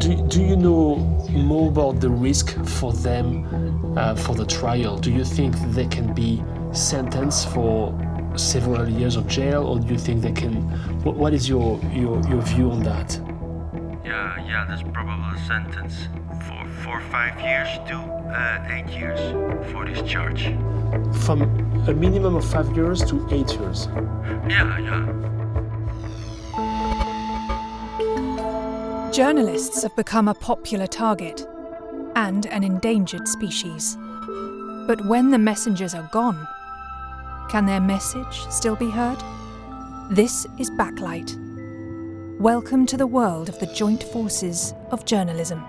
Do you know more about the risk for them for the trial? Do you think they can be sentenced for several years of jail, or do you think they can? What is your view on that? Yeah, there's probably a sentence for 5 years to 8 years for this charge. From a minimum of 5 years to 8 years? Yeah. Journalists have become a popular target and an endangered species. But when the messengers are gone, can their message still be heard? This is Backlight. Welcome to the world of the joint forces of journalism.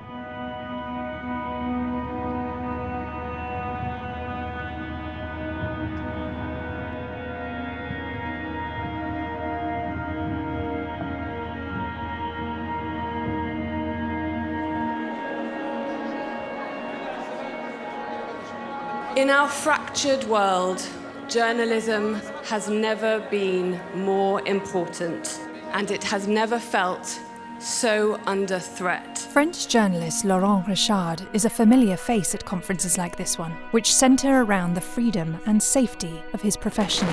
In our fractured world, journalism has never been more important, and it has never felt so under threat. French journalist Laurent Richard is a familiar face at conferences like this one, which centre around the freedom and safety of his profession.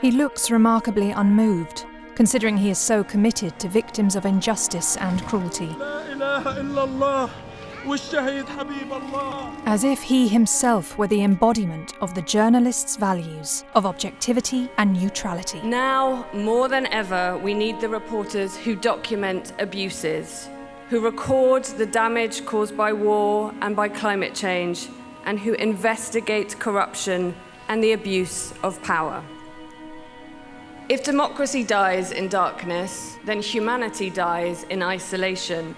He looks remarkably unmoved, considering he is so committed to victims of injustice and cruelty. As if he himself were the embodiment of the journalist's values of objectivity and neutrality. Now, more than ever, we need the reporters who document abuses, who record the damage caused by war and by climate change, and who investigate corruption and the abuse of power. If democracy dies in darkness, then humanity dies in isolation.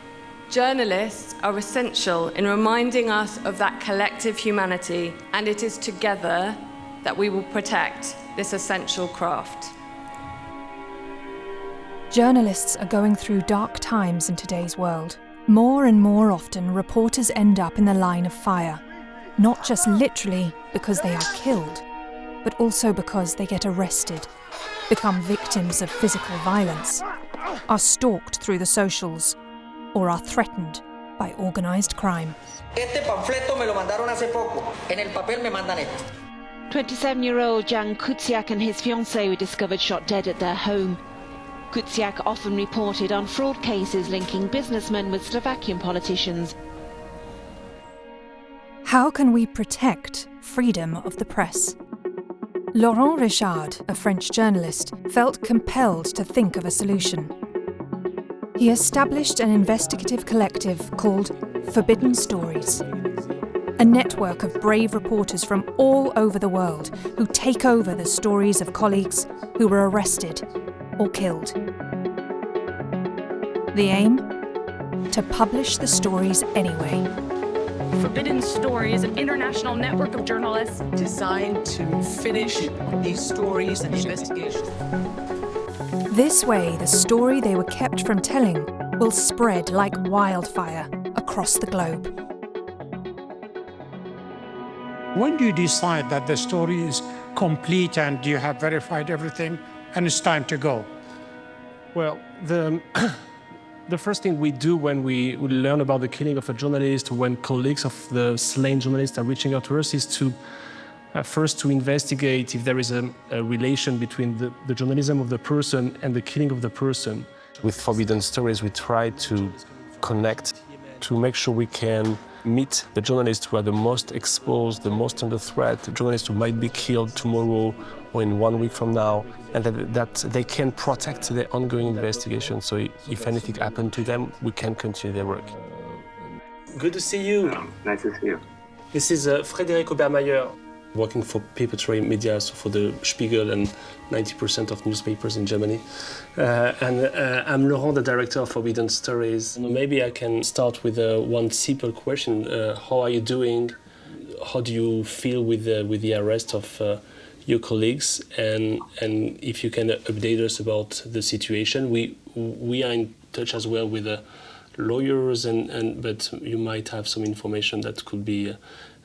Journalists are essential in reminding us of that collective humanity, and it is together that we will protect this essential craft. Journalists are going through dark times in today's world. More and more often, reporters end up in the line of fire, not just literally because they are killed, but also because they get arrested, become victims of physical violence, are stalked through the socials, or are threatened by organised crime. 27-year-old Jan Kuciak and his fiancée were discovered shot dead at their home. Kuciak often reported on fraud cases linking businessmen with Slovakian politicians. How can we protect freedom of the press? Laurent Richard, a French journalist, felt compelled to think of a solution. He established an investigative collective called Forbidden Stories, a network of brave reporters from all over the world who take over the stories of colleagues who were arrested or killed. The aim? To publish the stories anyway. Forbidden Story is an international network of journalists designed to finish these stories and investigations. This way, the story they were kept from telling will spread like wildfire across the globe. When do you decide that the story is complete and you have verified everything and it's time to go? Well, the first thing we do when we learn about the killing of a journalist, when colleagues of the slain journalists are reaching out to us, is to first to investigate if there is a relation between the journalism of the person and the killing of the person. With Forbidden Stories, we try to connect to make sure we can meet the journalists who are the most exposed, the most under threat, the journalists who might be killed tomorrow or in 1 week from now, and that they can protect their ongoing investigation. So if anything happened to them, we can continue their work. Good to see you. Nice to see you. This is Frédéric Obermeyer, working for paper media, so for the Spiegel and 90% of newspapers in Germany. And I'm Laurent, the director of Forbidden Stories. Maybe I can start with one simple question. How are you doing? How do you feel with the arrest of your colleagues? And if you can update us about the situation. We are in touch as well with lawyers, but you might have some information that could be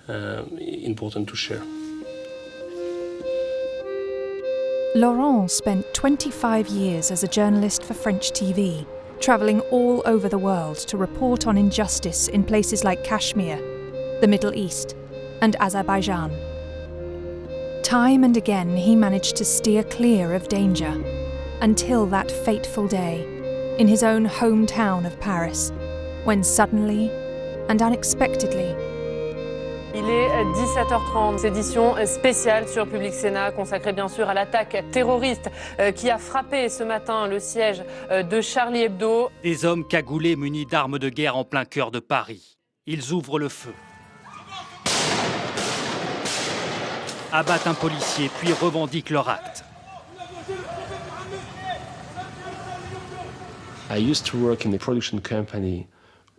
important to share. Laurent spent 25 years as a journalist for French TV travelling all over the world to report on injustice in places like Kashmir, the Middle East, and Azerbaijan. Time and again he managed to steer clear of danger, until that fateful day, in his own hometown of Paris, when suddenly and unexpectedly, Il est 17h30, édition spéciale sur Public Sénat, consacrée bien sûr à l'attaque terroriste qui a frappé ce matin le siège de Charlie Hebdo. Des hommes cagoulés munis d'armes de guerre en plein cœur de Paris. Ils ouvrent le feu, abattent un policier, puis revendiquent leur acte. I used to work in a production company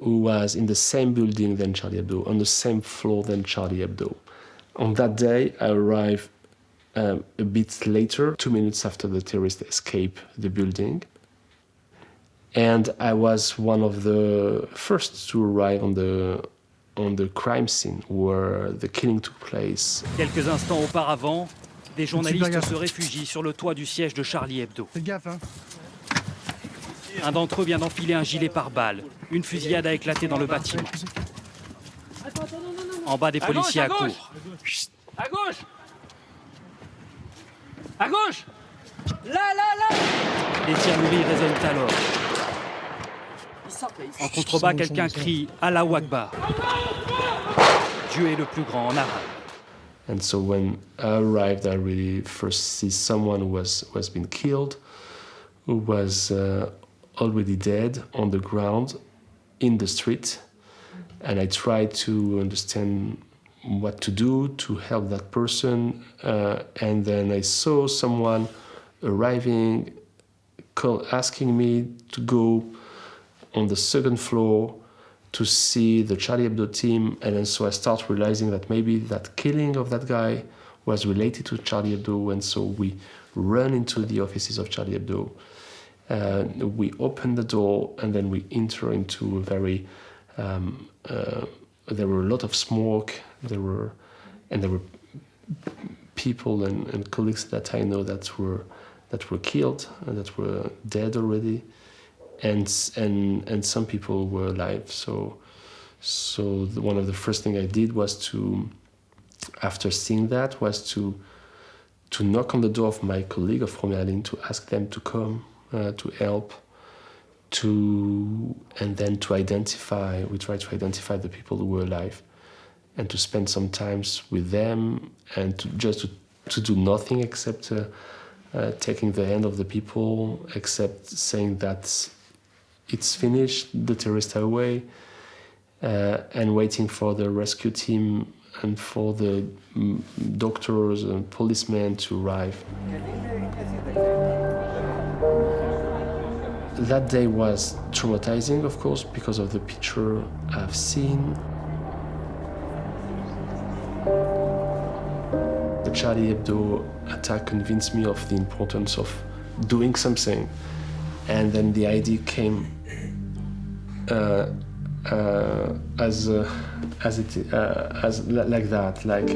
who was in the same building than Charlie Hebdo, on the same floor than Charlie Hebdo. On that day, I arrived a bit later, 2 minutes after the terrorists escaped the building. And I was one of the first to arrive on the crime scene where the killing took place. Quelques instants auparavant, des journalistes se réfugient sur le toit du siège de Charlie Hebdo. Fais gaffe, hein. Un d'entre eux vient d'enfiler un gilet pare-balles. Une fusillade a éclaté dans le bâtiment. En bas, des policiers accourent. À gauche! À gauche! Là! Les tirs lourds résonnent alors. En contrebas, quelqu'un crie « Allahu Akbar ». Dieu est le plus grand en arabe. And so when I arrived, I really first see someone who was been killed, who was already dead on the ground in the street, and I tried to understand what to do to help that person, and then I saw someone arriving, asking me to go on the second floor to see the Charlie Hebdo team, and then so I start realizing that maybe that killing of that guy was related to Charlie Hebdo, and so we run into the offices of Charlie Hebdo. We open the door and then we enter into a very. There were a lot of smoke. There were people and colleagues that I know that were killed and that were dead already, and some people were alive. So one of the first thing I did was to, after seeing that, was to knock on the door of my colleague of Première Ligne to ask them to come. To help, and then to identify. We try to identify the people who were alive, and to spend some time with them, and to do nothing except taking the hand of the people, except saying that it's finished, the terrorists are away, and waiting for the rescue team and for the doctors and policemen to arrive. That day was traumatizing, of course, because of the picture I've seen. The Charlie Hebdo attack convinced me of the importance of doing something, and then the idea came as like that. Like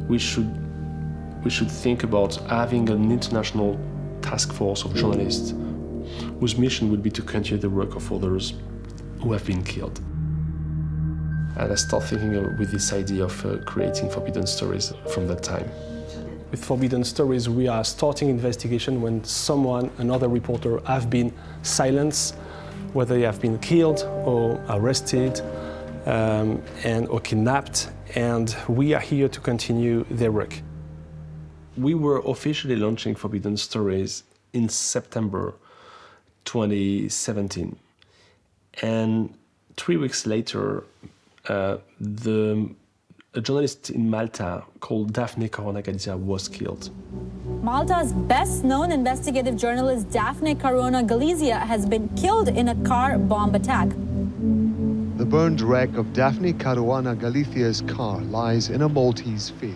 we should think about having an international task force of journalists whose mission would be to continue the work of others who have been killed. And I started thinking with this idea of creating Forbidden Stories from that time. With Forbidden Stories, we are starting investigation when another reporter, have been silenced, whether they have been killed or arrested or kidnapped, and we are here to continue their work. We were officially launching Forbidden Stories in September 2017. And 3 weeks later, a journalist in Malta called Daphne Caruana Galizia was killed. Malta's best-known investigative journalist Daphne Caruana Galizia has been killed in a car bomb attack. The burned wreck of Daphne Caruana Galizia's car lies in a Maltese field.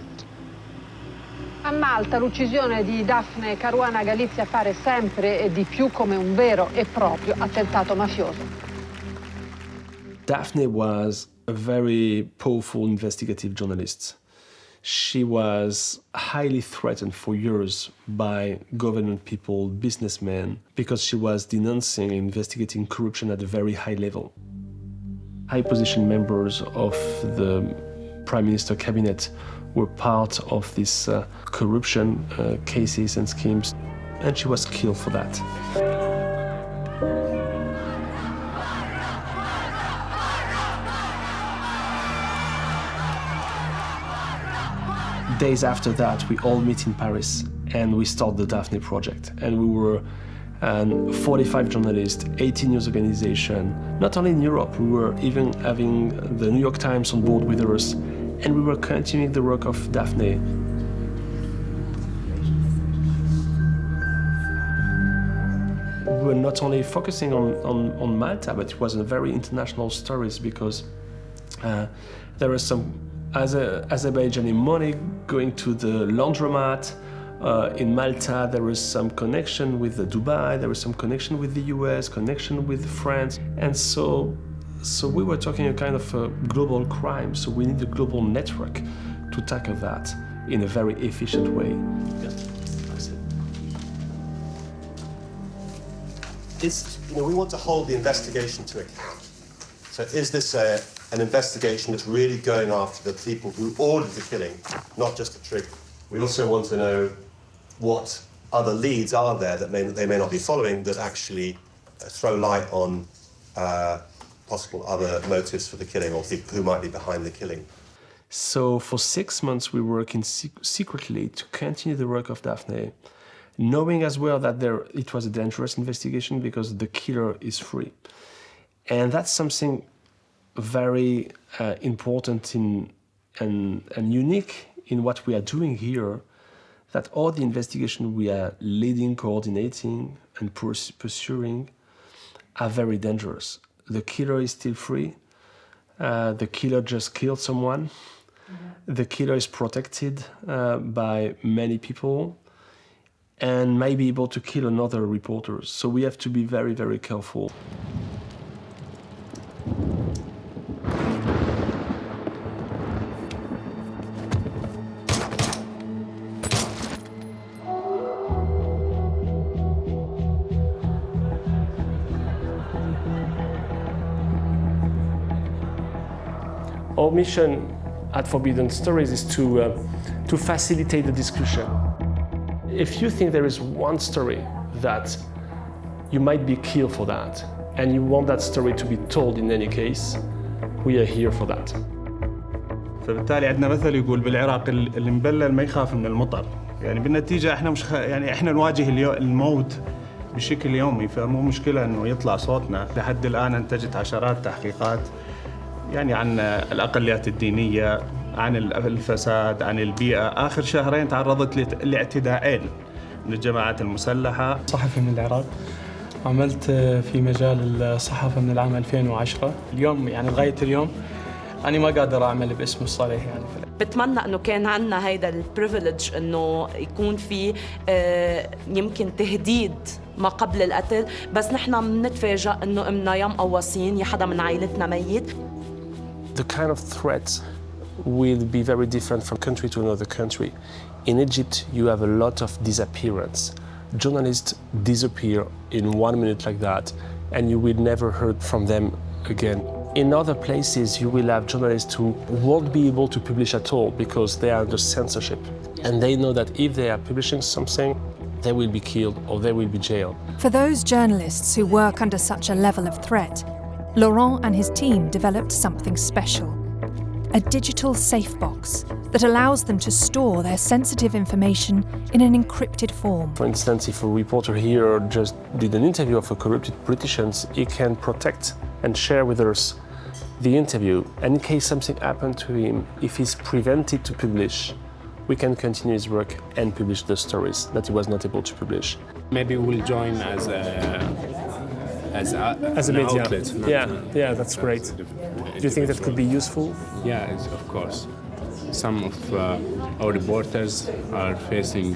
A Malta l'uccisione di Daphne Caruana Galizia appare sempre e di più come un vero e proprio attentato mafioso. Daphne was a very powerful investigative journalist. She was highly threatened for years by government people, businessmen, because she was denouncing and investigating corruption at a very high level. High-position members of the Prime Minister cabinet were part of these corruption cases and schemes, and she was killed for that. Days after that, we all meet in Paris and we start the Daphne project. And we were 45 journalists, 18 news organization, not only in Europe, we were even having the New York Times on board with us, and we were continuing the work of Daphne. We were not only focusing on Malta, but it was a very international stories because there was some Azerbaijani money going to the laundromat. In Malta, there was some connection with Dubai, there was some connection with the US, connection with France. And so we were talking a kind of a global crime, so we need a global network to tackle that in a very efficient way. We want to hold the investigation to account. So is this an investigation that's really going after the people who ordered the killing, not just the trigger? We also want to know what other leads are there that they may not be following that actually throw light on possible other motives for the killing or people who might be behind the killing. So for 6 months we were working secretly to continue the work of Daphne, knowing as well that it was a dangerous investigation because the killer is free. And that's something very important and unique in what we are doing here, that all the investigation we are leading, coordinating, and pursuing are very dangerous. The killer is still free. The killer just killed someone. Mm-hmm. The killer is protected by many people and may be able to kill another reporter. So we have to be very, very careful. Our mission at Forbidden Stories is to facilitate the discussion. If you think there is one story that you might be killed for that, and you want that story to be told in any case, we are here for that. فبالتالي عندنا مثل يقول بالعراق اللي مبلل ما يخاف من المطر. يعني بالنتيجة احنا نواجه الموت بشكل يومي، فمو مشكلة انه يطلع صوتنا. لحد الآن انتجت عشرات تحقيقات يعني عن الأقليات الدينية، عن الفساد، عن البيئة. آخر شهرين تعرضت لاعتداءين من الجماعات المسلحة. صحفي من العراق، عملت في مجال الصحافة من العام 2010. اليوم يعني لغاية اليوم أنا ما قادر أعمل باسم الصريح يعني. بتمنى إنه كان عنا هيدا البريفيليج إنه يكون في يمكن تهديد ما قبل القتل، بس نحن بنتفاجأ إنه إمنا يا مقوصين يا حدا من عائلتنا ميت. The kind of threat will be very different from country to another country. In Egypt, you have a lot of disappearance. Journalists disappear in 1 minute like that, and you will never hear from them again. In other places, you will have journalists who won't be able to publish at all because they are under censorship. And they know that if they are publishing something, they will be killed or they will be jailed. For those journalists who work under such a level of threat, Laurent and his team developed something special, a digital safe box that allows them to store their sensitive information in an encrypted form. For instance, if a reporter here just did an interview of a corrupted politician, he can protect and share with us the interview. And in case something happened to him, if he's prevented to publish, we can continue his work and publish the stories that he was not able to publish. Maybe we'll join as a media outlet. Yeah, that's great. Do you think that could be useful? Yeah, of course. Some of our reporters are facing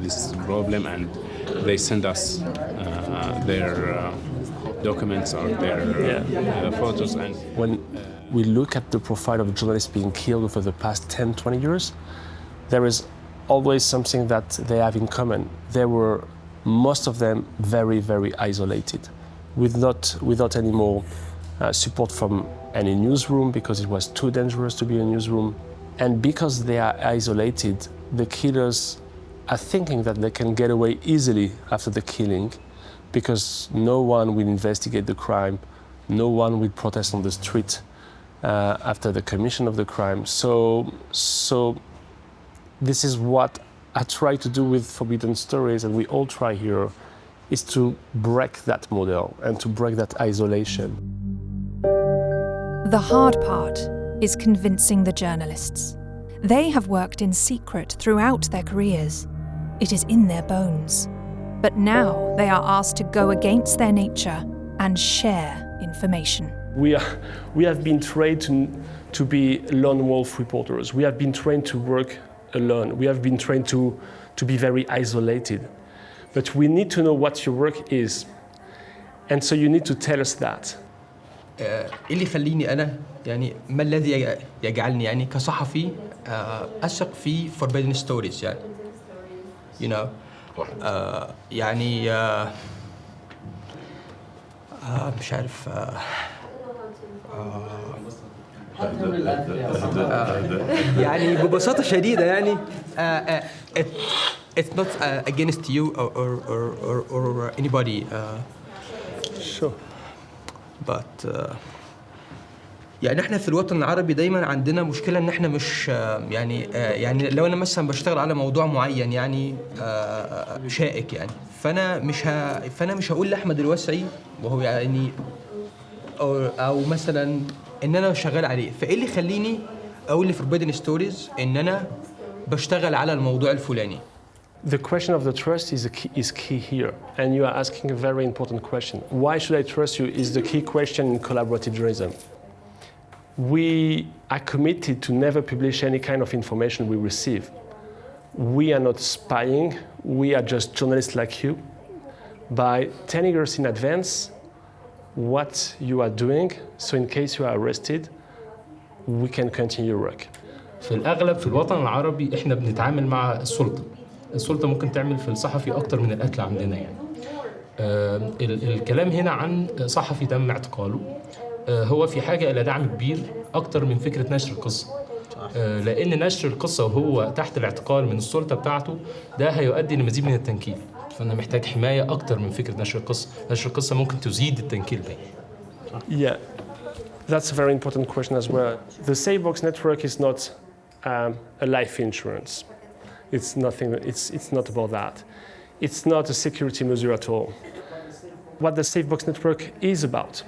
this problem, and they send us their documents or their photos. And when we look at the profile of journalists being killed over the past 10, 20 years, there is always something that they have in common. They were, most of them, very, very isolated, without any more support from any newsroom, because it was too dangerous to be in a newsroom. And because they are isolated, the killers are thinking that they can get away easily after the killing, because no one will investigate the crime, no one will protest on the street after the commission of the crime. So this is what I try to do with Forbidden Stories, and we all try here, is to break that model and to break that isolation. The hard part is convincing the journalists. They have worked in secret throughout their careers. It is in their bones. But now they are asked to go against their nature and share information. We have been trained to be lone wolf reporters. We have been trained to work alone. We have been trained to be very isolated. But we need to know what your work is. And so you need to tell us that. اللي يخليني أنا يعني ما الذي يجعلني يعني كصحفي أثق في Forbidden Stories يعني you know يعني مش عارف يعني ببساطة شديدة يعني it's not against you or anybody sure but يعني احنا في الوطن العربي دايما عندنا مشكله ان احنا مش يعني لو انا مثلا بشتغل على موضوع معين يعني شائك يعني فانا مش هقول لاحمد الوسعي وهو يعني او مثلا ان انا شغال عليه فايه اللي يخليني اقول لفوربيدن ستوريز ان انا بشتغل على الموضوع الفلاني. The question of the trust is key here, and you are asking a very important question. Why should I trust you is the key question in collaborative journalism. We are committed to never publish any kind of information we receive. We are not spying, we are just journalists like you. By telling us in advance what you are doing, so in case you are arrested, we can continue your work. في الأغلب في الوطن العربي إحنا بنتعامل مع السلطة. السلطة ممكن تعمل في الصحفي أكتر من القتل عندنا يعني. الكلام هنا عن صحفي تم اعتقاله. هو في حاجة إلى دعم كبير أكتر من فكرة نشر القصة. لأن نشر القصة وهو تحت الاعتقال من السلطة بتاعته ده هيؤدي لمزيد من التنكيل. فأنا محتاج حماية أكتر من فكرة نشر القصة. نشر القصة ممكن تزيد التنكيل ده. Yeah, that's a very important question as well. The SafeBox network is not a life insurance. It's nothing. It's not about that. It's not a security measure at all. What the SafeBox network is about,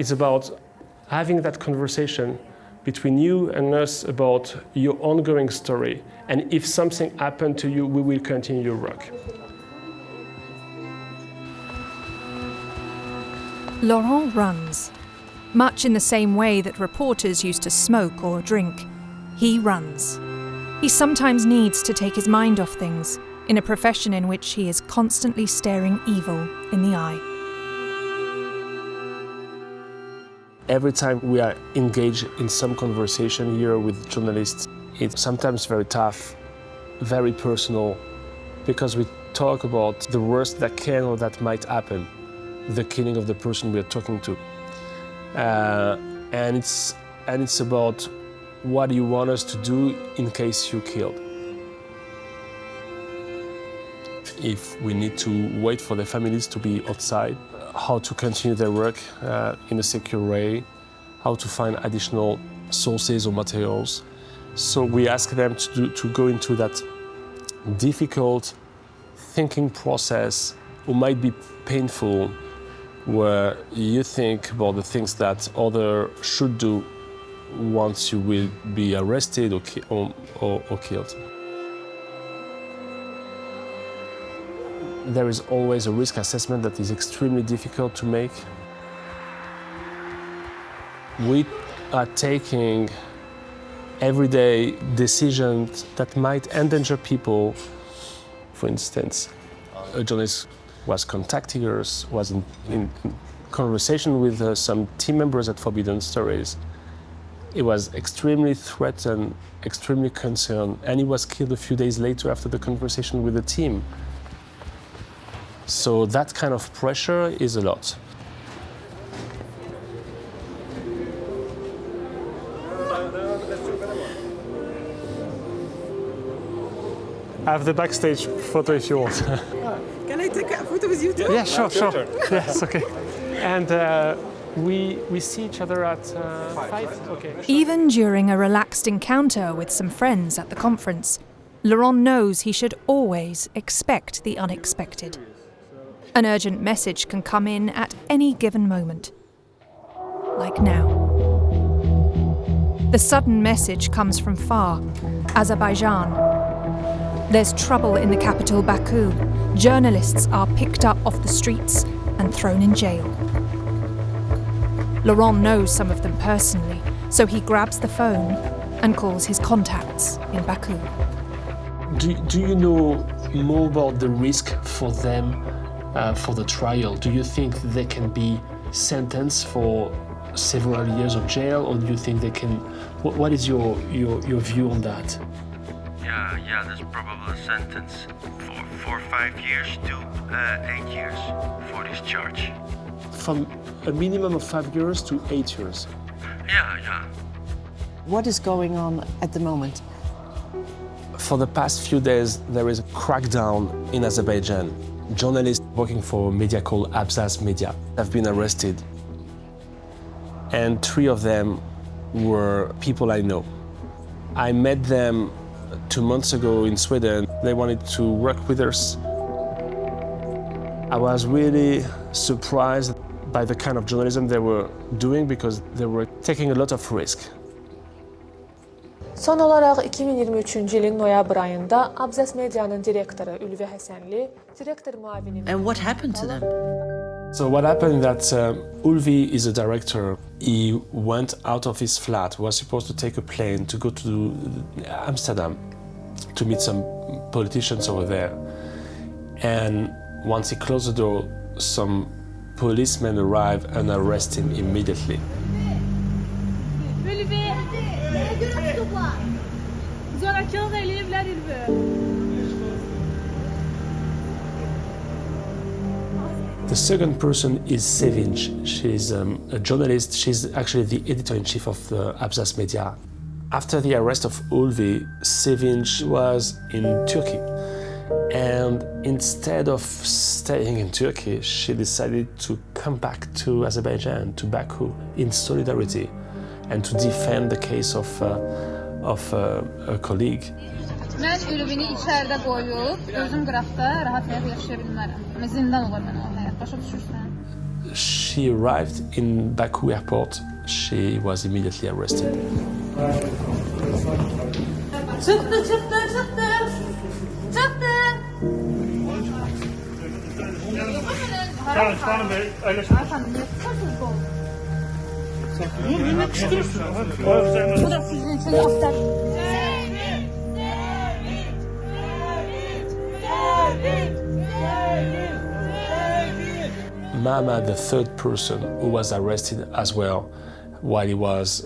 it's about having that conversation between you and us about your ongoing story. And if something happened to you, we will continue your work. Laurent runs. Much in the same way that reporters used to smoke or drink, he runs. He sometimes needs to take his mind off things in a profession in which he is constantly staring evil in the eye. Every time we are engaged in some conversation here with journalists, it's sometimes very tough, very personal, because we talk about the worst that can or that might happen, the killing of the person we are talking to. And it's about what you want us to do in case you're killed. If we need to wait for the families to be outside, how to continue their work in a secure way, how to find additional sources or materials. So we ask them to go into that difficult thinking process, who might be painful, where you think about the things that others should do once you will be arrested or killed. There is always a risk assessment that is extremely difficult to make. We are taking everyday decisions that might endanger people. For instance, a journalist was contacting us, was in conversation with some team members at Forbidden Stories, He was extremely threatened, extremely concerned, and he was killed a few days later after the conversation with the team. So that kind of pressure is a lot. I have the backstage photo if you want. Can I take a photo with you too? Yeah, sure. Yes, okay. And we see each other at 5. Okay. Even during a relaxed encounter with some friends at the conference, Laurent knows he should always expect the unexpected. An urgent message can come in at any given moment, like now. The sudden message comes from far, Azerbaijan. There's trouble in the capital, Baku. Journalists are picked up off the streets and thrown in jail. Laurent knows some of them personally, so he grabs the phone and calls his contacts in Baku. Do you know more about the risk for them for the trial? Do you think they can be sentenced for several years of jail, or do you think they can... What is your view on that? Yeah, there's probably a sentence for 5 years to 8 years for this charge. From a minimum of 5 years to 8 years? Yeah. What is going on at the moment? For the past few days, there is a crackdown in Azerbaijan. Journalists working for a media called Abzas Media have been arrested. And 3 of them were people I know. I met them 2 months ago in Sweden. They wanted to work with us. I was really surprised by the kind of journalism they were doing because they were taking a lot of risk. Son olarak 2023 yılın noyabr ayında Abzas Medya'nın direktörü Ülvi Hasanli, direktör muavini... And what happened to them? So what happened that Ulvi is a director. He went out of his flat, was supposed to take a plane to go to Amsterdam to meet some politicians over there. And once he closed the door, some policemen arrive and arrest him immediately. The second person is Sevinç. She's a journalist. She's actually the editor-in-chief of the Abzas Media. After the arrest of Ulvi, Sevinç was in Turkey. And instead of staying in Turkey, she decided to come back to Azerbaijan, to Baku, in solidarity, and to defend the case of a colleague. Ben ürünü içeride koyup, özüm qıraqda rahat həyat yaşaya bilmərəm. Zindan olur mənə o həyat, başa düşürsən? She arrived in Baku airport. She was immediately arrested. Çıktı. Hanım Bey, Bu da sizin için hafta. Mama, the third person who was arrested as well, while he was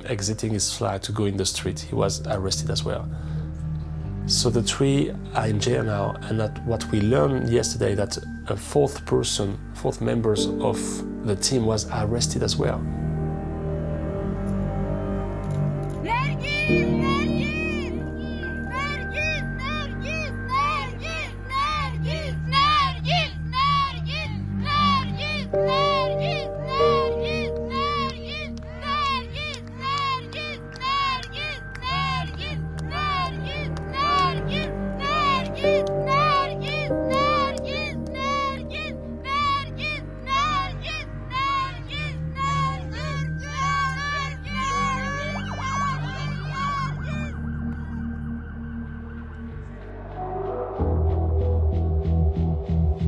exiting his flight to go in the street, he was arrested as well. So the 3 are in jail now, and what we learned yesterday that a fourth members of the team was arrested as well.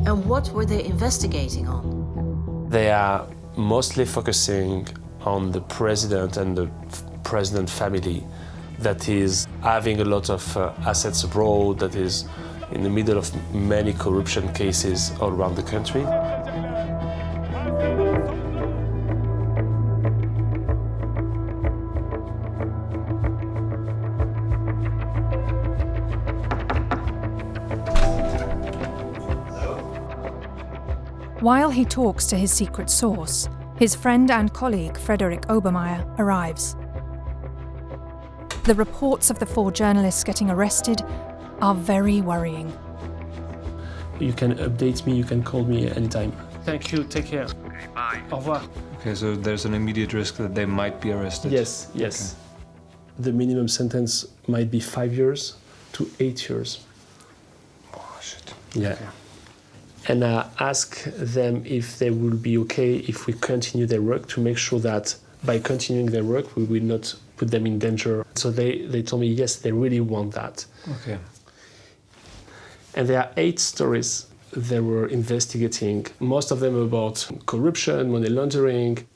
And what were they investigating on? They are mostly focusing on the president and the president family that is having a lot of assets abroad, that is in the middle of many corruption cases all around the country. While he talks to his secret source, his friend and colleague Frederick Obermeyer arrives. The reports of the 4 journalists getting arrested are very worrying. You can update me, you can call me anytime. Thank you, take care. Okay, bye. Au revoir. Okay, so there's an immediate risk that they might be arrested? Yes. Okay. The minimum sentence might be 5 years to 8 years. Oh, shit. Yeah. Okay. And ask them if they will be okay if we continue their work, to make sure that by continuing their work, we will not put them in danger. So they told me, yes, they really want that. Okay. And there are 8 stories they were investigating, most of them about corruption, money laundering.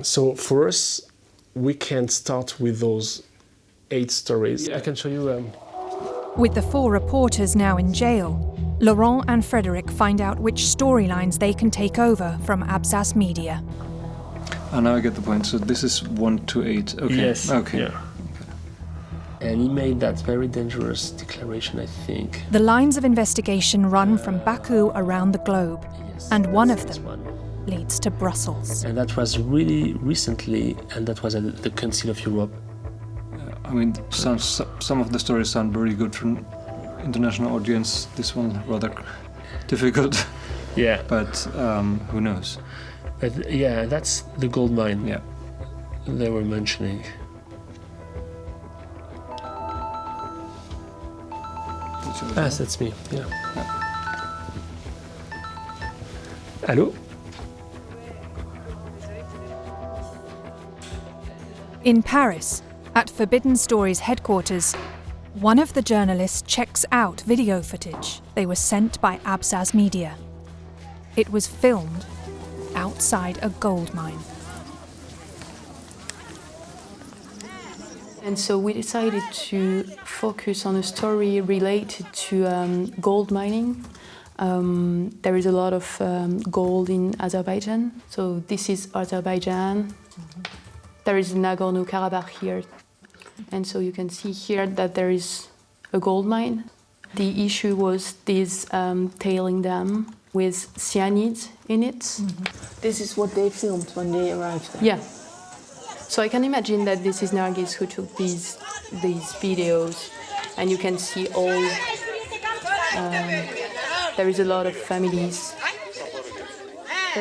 So for us, we can start with those 8 stories. I can show you. With the 4 reporters now in jail, Laurent and Frederick find out which storylines they can take over from Abzas Media. Now I get the point. So this is 1 to 8. Okay. Yes. Okay. Yeah. And he made that very dangerous declaration, I think. The lines of investigation run from Baku around the globe, and one of them leads to Brussels. And that was really recently, and that was at the Council of Europe. I mean, some of the stories sound very good from international audience. This one rather difficult. Yeah. But who knows? But yeah, that's the gold mine. Yeah. They were mentioning. Yes, that's me. Yeah. Hello? In Paris, at Forbidden Stories headquarters, one of the journalists checks out video footage they were sent by Abzas Media. It was filmed outside a gold mine. And so we decided to focus on a story related to gold mining. There is a lot of gold in Azerbaijan. So this is Azerbaijan. There is Nagorno-Karabakh here. And so you can see here that there is a gold mine. The issue was this tailing dam with cyanide in it. This is what they filmed when they arrived there? Yeah. So I can imagine that this is Nargis who took these videos, and you can see all. There is a lot of families.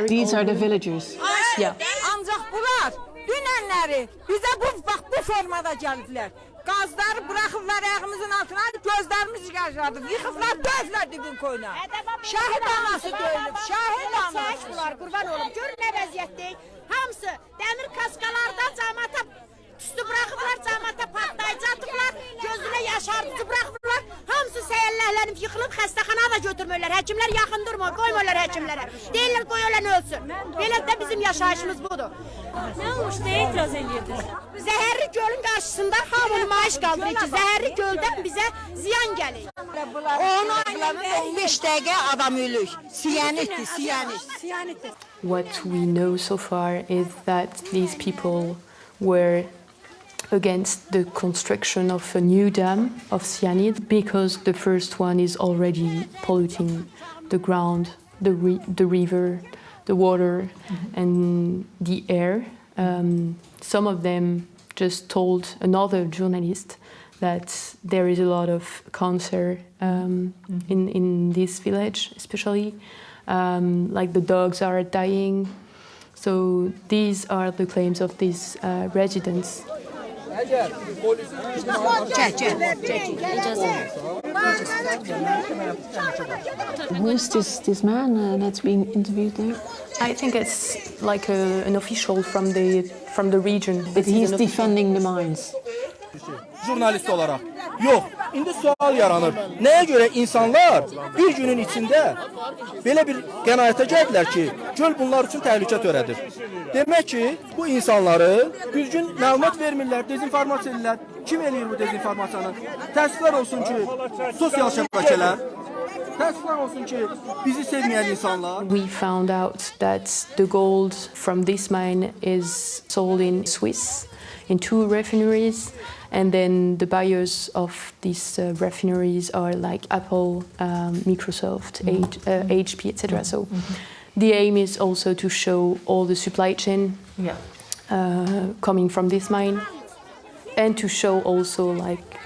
These are the villagers. Yeah. Ancaq bunlar dünənləri bizə bu formada gəliblər. Qazları buraxıblar ayağımızın altına, gözlərimiz yaşadı. Yıxıblar, dövdülər dibin koyuna. Şahid anası döyülüb, şahid anası. Bunlar qurban olum. Görün nə vəziyyətdir. Hamısı dəmir kaskalarda camata tüstü buraxıblar, camata patlayıcı atıblar, gözünə yaşardıcı buraxıblar. Hamısı səyəllələnib, yıxılıb, xəstəxana da götürmürlər. Həkimlər yaxın durmur, qoymurlar həkimlərə. Deyirlər, qoy ölən ölsün. Belə də bizim yaşayışımız budur. Nə olmuşdu, etiraz edirdiniz? Zəhərli gölün qarşısında hamı nümayiş qaldırır ki, zəhərli göldən bizə ziyan gəlir. 10-15 dəqiqə adam ölür. Siyanitdir, siyanit. What we know so far is that these people were against the construction of a new dam of cyanide because the first one is already polluting the ground, the river, the water, and the air. Some of them just told another journalist that there is a lot of cancer in this village, especially. Like the dogs are dying. So these are the claims of these residents. Who is this man that's being interviewed there? I think it's like an official from the region. But he's defending the mines. Jurnalist olarak. Yox, indi sual yaranır. Nəyə görə insanlar bir günün içində belə bir qənaətə gəldilər ki, göl bunlar üçün təhlükə törədir. Demək ki, bu insanları düzgün məlumat vermirlər, dezinformasiya edirlər. Kim eləyir bu dezinformasiyanı? Təəssüflər olsun ki, sosial şəbəkələr. Təəssüflər olsun ki, bizi sevməyən insanlar. We found out that the gold from this mine is sold in Swiss, in 2 refineries. And then the buyers of these refineries are like Apple, Microsoft, HP, etc. So The aim is also to show all the supply chain coming from this mine, and to show also like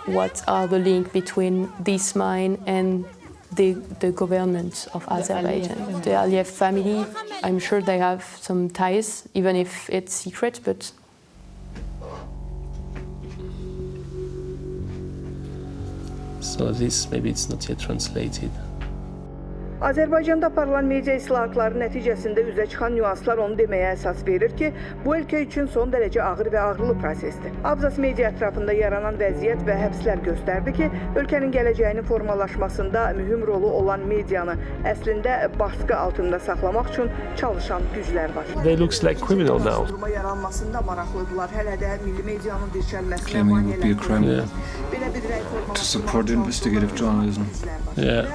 what are the link between this mine and the government of Azerbaijan. The Aliyev family, I'm sure they have some ties, even if it's secret, but so this maybe it's not yet translated. Azərbaycanda aparılan media islahatları nəticəsində üzə çıxan nüanslar onu deməyə əsas verir ki, bu ölkə üçün son dərəcə ağır və ağrılı prosesdir. Abzas media ətrafında yaranan vəziyyət və həbslər göstərdi ki, ölkənin gələcəyinin formalaşmasında mühüm rolu olan medianı əslində baskı altında saxlamaq üçün çalışan güclər var. They looks like criminal now. Yaranmasında maraqlıdırlar. Hələ də milli medianın dirçəlməsinə Claiming it would be a crime to support investigative journalism. Yeah.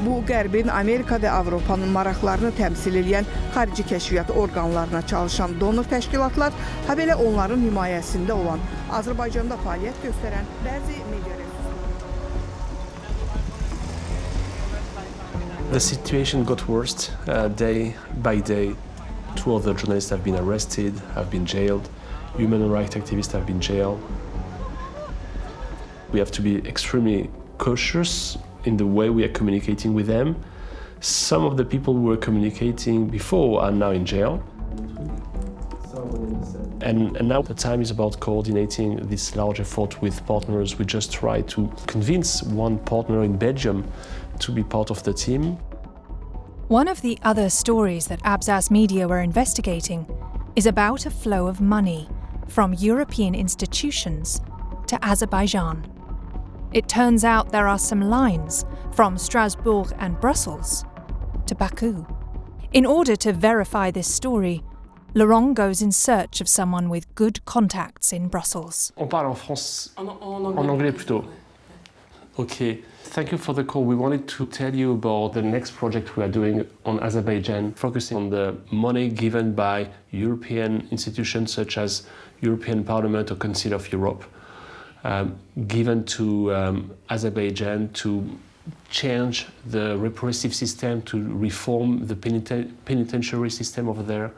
Bu Qərbin, Amerika və Avropanın maraqlarını təmsil edən xarici kəşfiyyat orqanlarına çalışan donor təşkilatlar, habelə onların himayəsində olan Azərbaycanda fəaliyyət göstərən bəzi media The situation got worse day by day. 2 other journalists have been arrested, have been jailed. Human rights activists have been jailed. We have to be extremely cautious in the way we are communicating with them. Some of the people who were communicating before are now in jail. And now the time is about coordinating this large effort with partners. We just try to convince one partner in Belgium to be part of the team. One of the other stories that Abzas Media were investigating is about a flow of money from European institutions to Azerbaijan. It turns out there are some lines from Strasbourg and Brussels to Baku. In order to verify this story, Laurent goes in search of someone with good contacts in Brussels. On parle en France, en anglais plutôt. Okay, thank you for the call. We wanted to tell you about the next project we are doing on Azerbaijan, focusing on the money given by European institutions such as European Parliament or Council of Europe, given to Azerbaijan to change the repressive system, to reform the penitentiary system over there.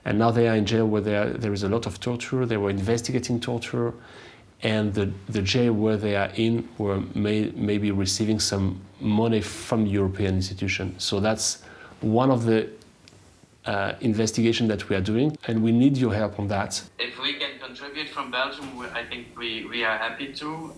And now they are in jail where there is a lot of torture. They were investigating torture, and the jail where they are in were maybe receiving some money from the European institution. So that's one of the investigation that we are doing, and we need your help on that. If we can contribute from Belgium, I think we are happy to.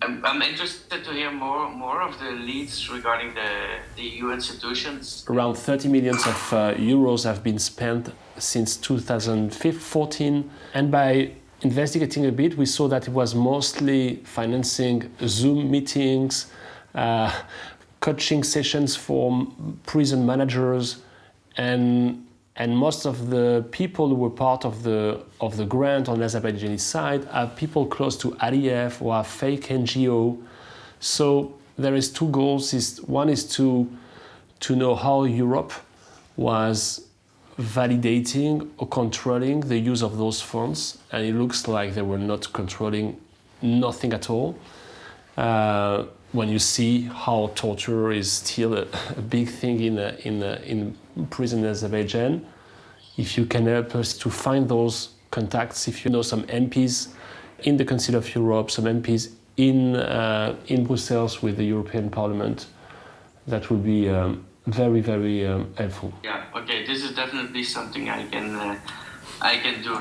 I'm interested to hear more of the leads regarding the EU institutions. Around 30 million euros have been spent since 2014, and by investigating a bit, we saw that it was mostly financing Zoom meetings, coaching sessions for prison managers, and most of the people who were part of the grant on the Azerbaijani side are people close to Aliyev or are fake NGO. So there is 2 goals. One is to know how Europe was validating or controlling the use of those funds, and it looks like they were not controlling nothing at all. When you see how torture is still a big thing in prison in Azerbaijan, if you can help us to find those contacts, if you know some MPs in the Council of Europe, some MPs in Brussels with the European Parliament, that would be very, very helpful. Yeah, okay, this is definitely something I can do.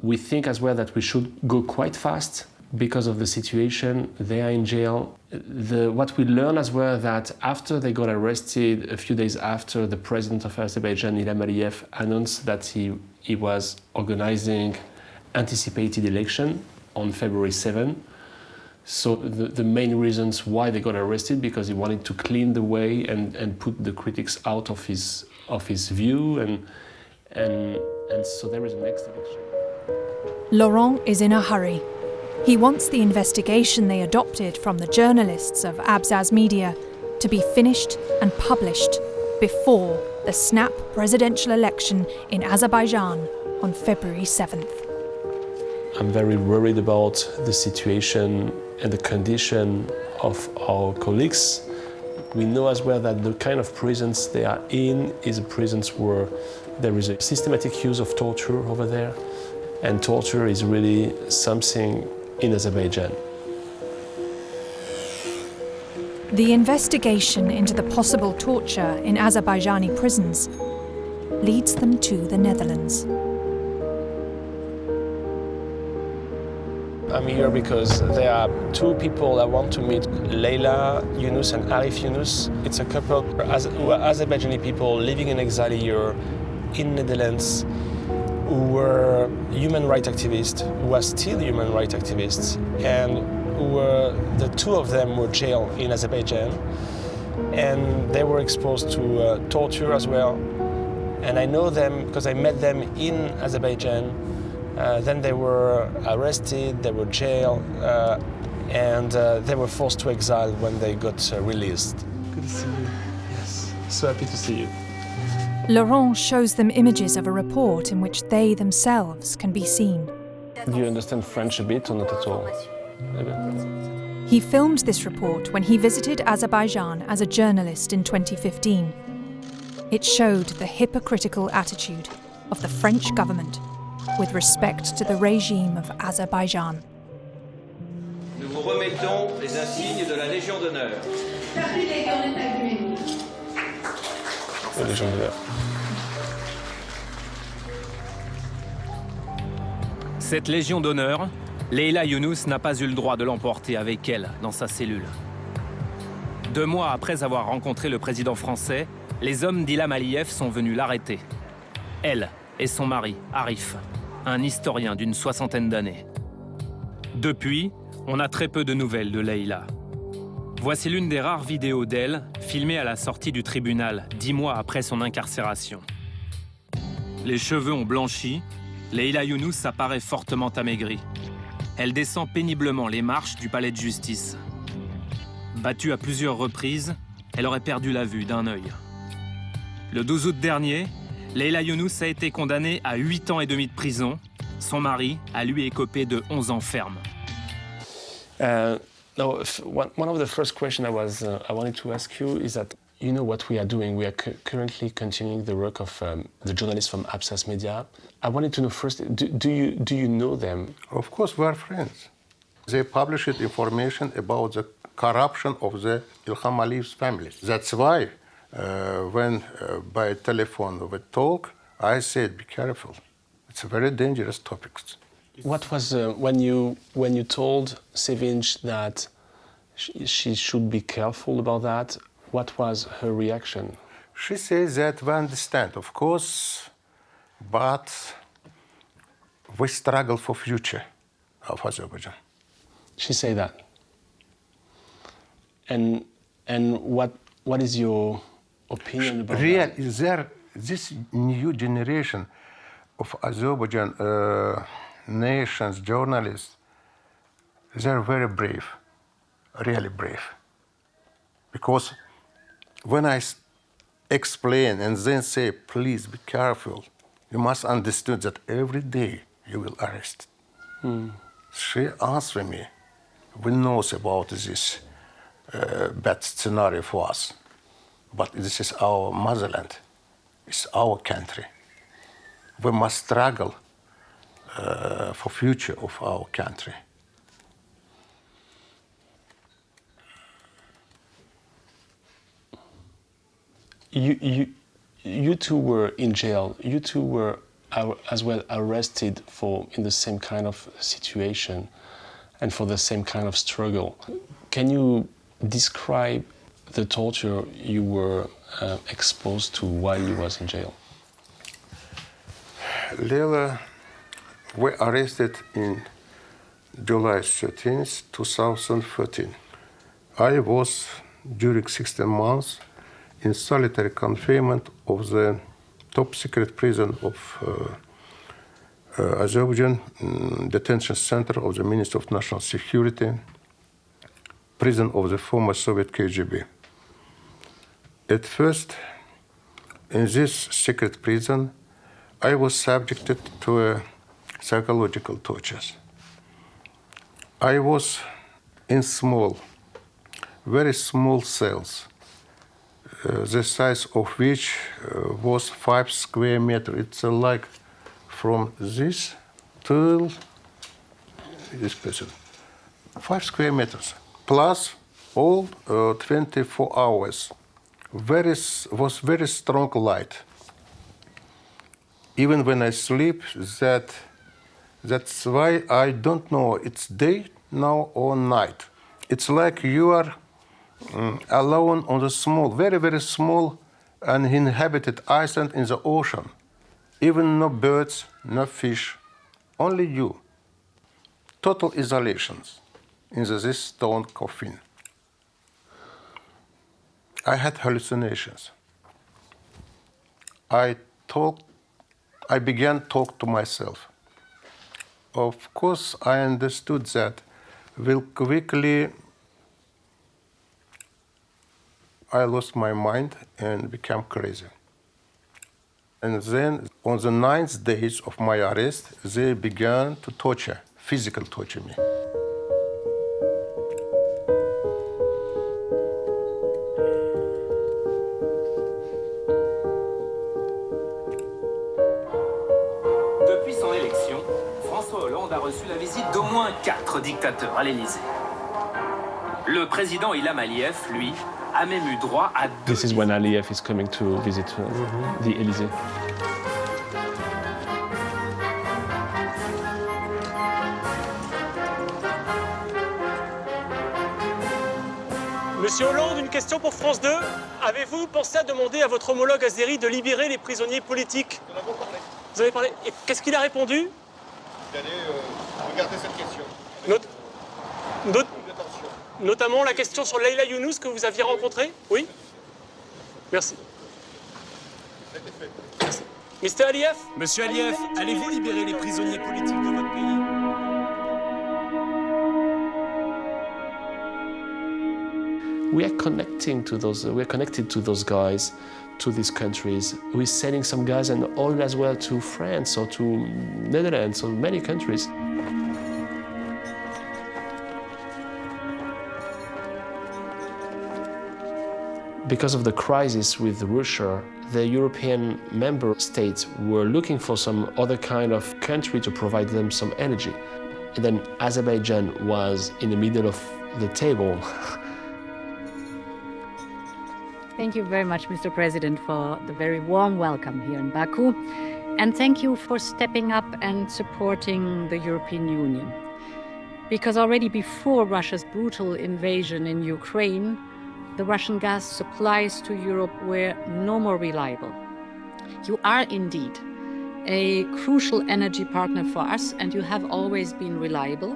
We think as well that we should go quite fast because of the situation. They are in jail. What we learned as well that after they got arrested, a few days after, the president of Azerbaijan, Ilham Aliyev, announced that he was organizing anticipated election on February 7. So the main reasons why they got arrested, because he wanted to clean the way and put the critics out of his view, and so there is a next election. Laurent is in a hurry. He wants the investigation they adopted from the journalists of Abzas Media to be finished and published before the snap presidential election in Azerbaijan on February 7th. I'm very worried about the situation and the condition of our colleagues. We know as well that the kind of prisons they are in is prisons where there is a systematic use of torture over there, and torture is really something in Azerbaijan. The investigation into the possible torture in Azerbaijani prisons leads them to the Netherlands. I'm here because there are two people I want to meet, Leyla Yunus and Arif Yunus. It's a couple who are Azerbaijani people living in exile here in Netherlands, who were human rights activists, who are still human rights activists, and the two of them were jailed in Azerbaijan, and they were exposed to torture as well. And I know them because I met them in Azerbaijan. Then they were arrested, they were jailed, and they were forced to exile when they got released. Good to see you. Yes, so happy to see you. Laurent shows them images of a report in which they themselves can be seen. Do you understand French a bit or not at all? He filmed this report when he visited Azerbaijan as a journalist in 2015. It showed the hypocritical attitude of the French government with respect to the regime of Azerbaijan. Nous vous remettons les insignes de la Légion d'honneur. La Légion d'honneur. Cette Légion d'honneur, Leyla Yunus n'a pas eu le droit de l'emporter avec elle dans sa cellule. 2 mois après avoir rencontré le président français, les hommes d'Ilham Aliyev sont venus l'arrêter. Elle et son mari, Arif, un historien d'une 60aine d'années. Depuis, on a très peu de nouvelles de Leyla. Voici l'une des rares vidéos d'elle, filmée à la sortie du tribunal, 10 mois après son incarcération. Les cheveux ont blanchi, Leyla Yunus apparaît fortement amaigrie. Elle descend péniblement les marches du palais de justice. Battue à plusieurs reprises, elle aurait perdu la vue d'un œil. Le 12 août dernier, Leyla Yunus a été condamnée à 8 ans et demi de prison. Son mari a lui écopé de 11 ans ferme. One of the first questions I wanted to ask you is that you know what we are doing. We are currently continuing the work of the journalists from Absas Media. I wanted to know first, do you know them? Of course, we are friends. They published information about the corruption of the Ilham Aliyev's family. That's why when by telephone we talk, I said, be careful. It's a very dangerous topic. What was when you told Sevinch that she should be careful about that? What was her reaction? She says that we understand, of course, but we struggle for future of Azerbaijan. She said that. And what is your opinion about that? Is there this new generation of Azerbaijan nations, journalists, they're very brave, really brave. Because when I explain and then say, please be careful, you must understand that every day you will arrest. She answered me, we know about this bad scenario for us, but this is our motherland, it's our country. We must struggle for future of our country. You two were in jail. You two were as well arrested in the same kind of situation and for the same kind of struggle. Can you describe the torture you were exposed to while you was in jail? Leyla, we arrested in July 13th, 2013. I was, during 16 months, in solitary confinement of the top secret prison of Azerbaijan, detention center of the Ministry of National Security, prison of the former Soviet KGB. At first, in this secret prison, I was subjected to psychological tortures. I was in small very small cells, the size of which was 5 square meters. It's like from this till this person, 5 square meters, plus all 24 hours. Was very strong light. Even when I sleep, that's why I don't know it's day now or night. It's like you are alone on the small, very, very small uninhabited island in the ocean. Even no birds, no fish, only you. Total isolation in this stone coffin. I had hallucinations. I began to talk to myself. Of course, I understood that quickly I lost my mind and became crazy. And then on the 9th days of my arrest, they began to torture, physical torture me. Depuis son élection, François Hollande a reçu la visite d'au moins 4 dictateurs à l'Élysée. Le président Ilham Aliyev, lui, a même eu droit à 2. This is when Aliyev is coming to visit the Elysee. Monsieur Hollande, une question pour France 2. Avez-vous pensé à demander à votre homologue azéri de libérer les prisonniers politiques? Nous en avons parlé. Vous avez parlé. Et qu'est-ce qu'il a répondu? Il allait regarder cette question. Notamment la question sur Leila Younous que vous aviez rencontrée? Oui? Merci. Merci. Mr. Aliyev? Monsieur Aliyev, allez-vous libérer les prisonniers politiques de votre pays? We are connected to those guys, to these countries. We're sending some guys and all as well to France or to Netherlands or many countries. Because of the crisis with Russia, the European member states were looking for some other kind of country to provide them some energy. And then Azerbaijan was in the middle of the table. Thank you very much, Mr. President, for the very warm welcome here in Baku. And thank you for stepping up and supporting the European Union. Because already before Russia's brutal invasion in Ukraine, the Russian gas supplies to Europe were no more reliable. You are indeed a crucial energy partner for us, and you have always been reliable.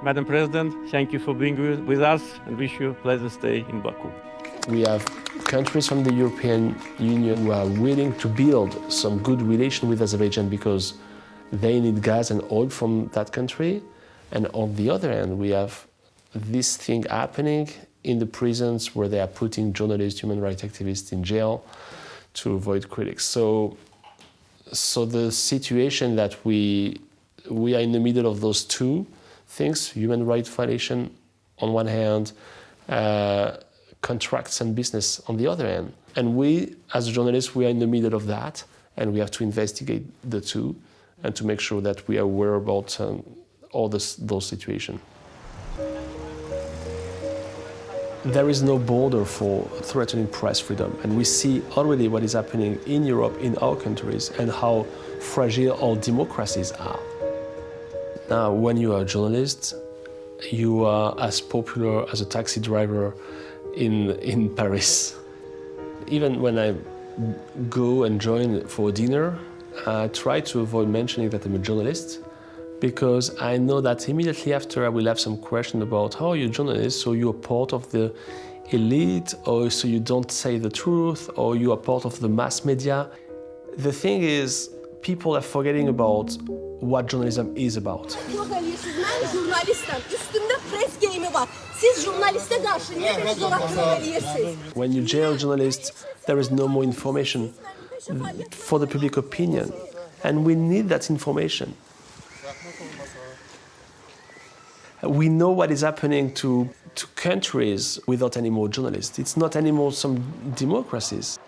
Madam President, thank you for being with us and wish you a pleasant stay in Baku. We have countries from the European Union who are willing to build some good relation with Azerbaijan because they need gas and oil from that country. And on the other hand, we have this thing happening in the prisons where they are putting journalists, human rights activists in jail to avoid critics. So the situation that we are in the middle of those two things, human rights violation on one hand, contracts and business on the other hand. And we, as journalists, we are in the middle of that, and we have to investigate the two and to make sure that we are aware about all those situations. There is no border for threatening press freedom, and we see already what is happening in Europe, in our countries, and how fragile our democracies are. Now, when you are a journalist, you are as popular as a taxi driver in Paris. Even when I go and join for dinner, I try to avoid mentioning that I'm a journalist, because I know that immediately after I will have some question about how you're a journalist, so you're part of the elite, or so you don't say the truth, or you are part of the mass media. The thing is, people are forgetting about what journalism is about. When you jail journalists, there is no more information for the public opinion, and we need that information. We know what is happening to to countries without any more journalists. It's not anymore some democracies.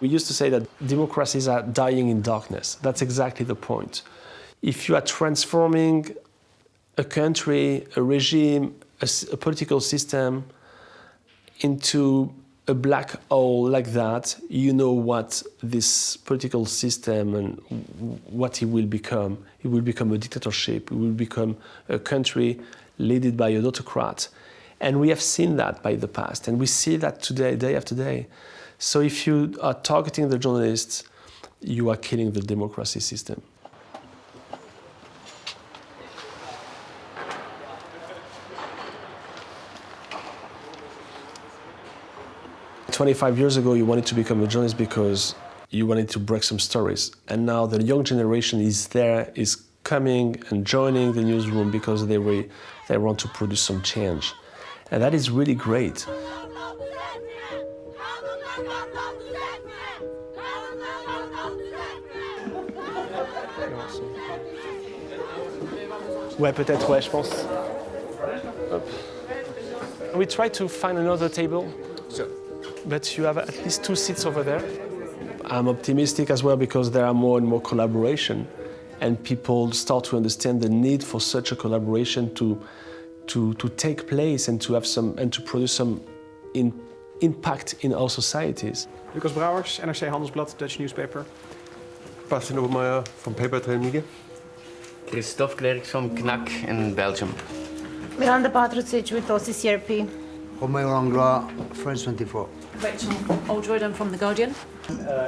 We used to say that democracies are dying in darkness. That's exactly the point. If you are transforming a country, a regime, a political system into a black hole like that, you know what this political system and what it will become. It will become a dictatorship. It will become a country led by an autocrat. And we have seen that by the past, and we see that today, day after day. So if you are targeting the journalists, you are killing the democracy system. 25 years ago, you wanted to become a journalist because you wanted to break some stories. And now the young generation is there, is coming and joining the newsroom because they want to produce some change. And that is really great. Ouais, peut-être, ouais, je pense. Hop. We try to find another table. Sure. But you have at least 2 seats over there. I'm optimistic as well because there are more and more collaboration, and people start to understand the need for such a collaboration to take place and to have some and to produce some impact in our societies. Lucas Brouwers, NRC Handelsblad, Dutch newspaper. Bastien Obermeier from Paper Trail Media. Christophe Klerks from Knack in Belgium. Miranda Patricic with OCCRP. Romeo Langlois, France 24. Rachel Oldroyd from The Guardian.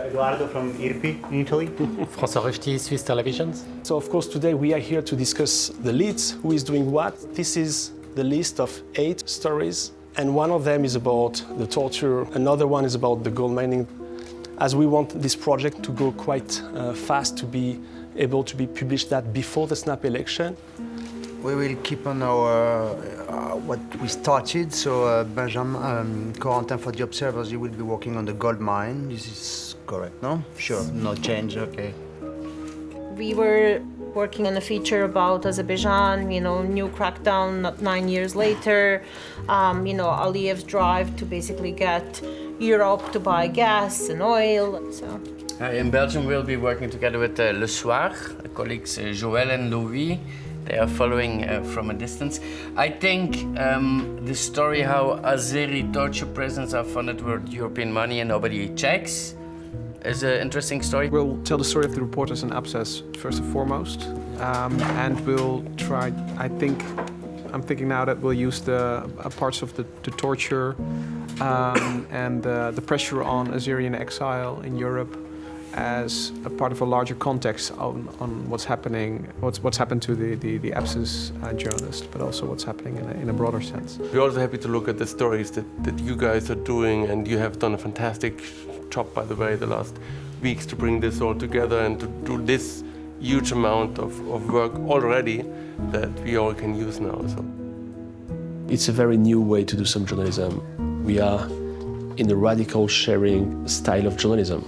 Eduardo from IRPI in Italy. François Ruchti, Swiss Television. So of course today we are here to discuss the leads, who is doing what. This is the list of 8 stories, and one of them is about the torture, another one is about the gold mining. As we want this project to go quite fast, to be able to be published that before the snap election. We will keep on our what we started. So Benjamin, Corentin for the Observers, you will be working on the gold mine. This is correct, no? Sure, no change, okay. We were working on a feature about Azerbaijan, new crackdown not 9 years later, Aliyev's drive to basically get Europe to buy gas and oil. So. In Belgium, we'll be working together with Le Soir, colleagues Joël and Louis. They are following from a distance. I think the story how Azeri torture prisons are funded with European money and nobody checks is an interesting story. We'll tell the story of the reporters in Abscess first and foremost, and we'll try. I'm thinking now that we'll use the parts of the torture and the pressure on Azerian exile in Europe as a part of a larger context on what's happening, what's happened to the Abscess journalist, but also what's happening in a broader sense. We're also happy to look at the stories that you guys are doing, and you have done a fantastic job, by the way, the last weeks to bring this all together and to do this huge amount of work already that we all can use now. So. It's a very new way to do some journalism. We are in a radical sharing style of journalism.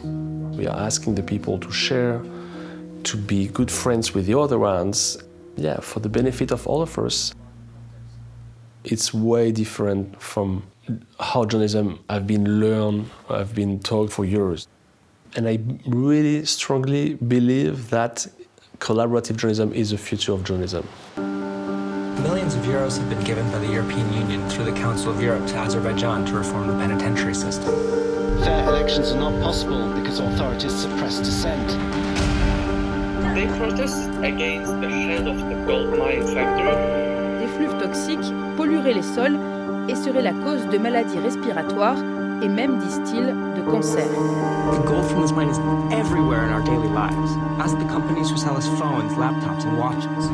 We are asking the people to share, to be good friends with the other ones, for the benefit of all of us. It's way different from how journalism have been learned, have been taught for years. And I really strongly believe that collaborative journalism is the future of journalism. Millions of euros have been given by the European Union through the Council of Europe to Azerbaijan to reform the penitentiary system. Fair elections are not possible because authorities suppress dissent. They protest against the head of the gold mine factory. Des flux toxiques pollueraient les sols et seraient la cause de maladies respiratoires et même, disent-ils, de cancer. The gold from this mine is everywhere in our daily lives, as the companies who sell us phones, laptops, and watches.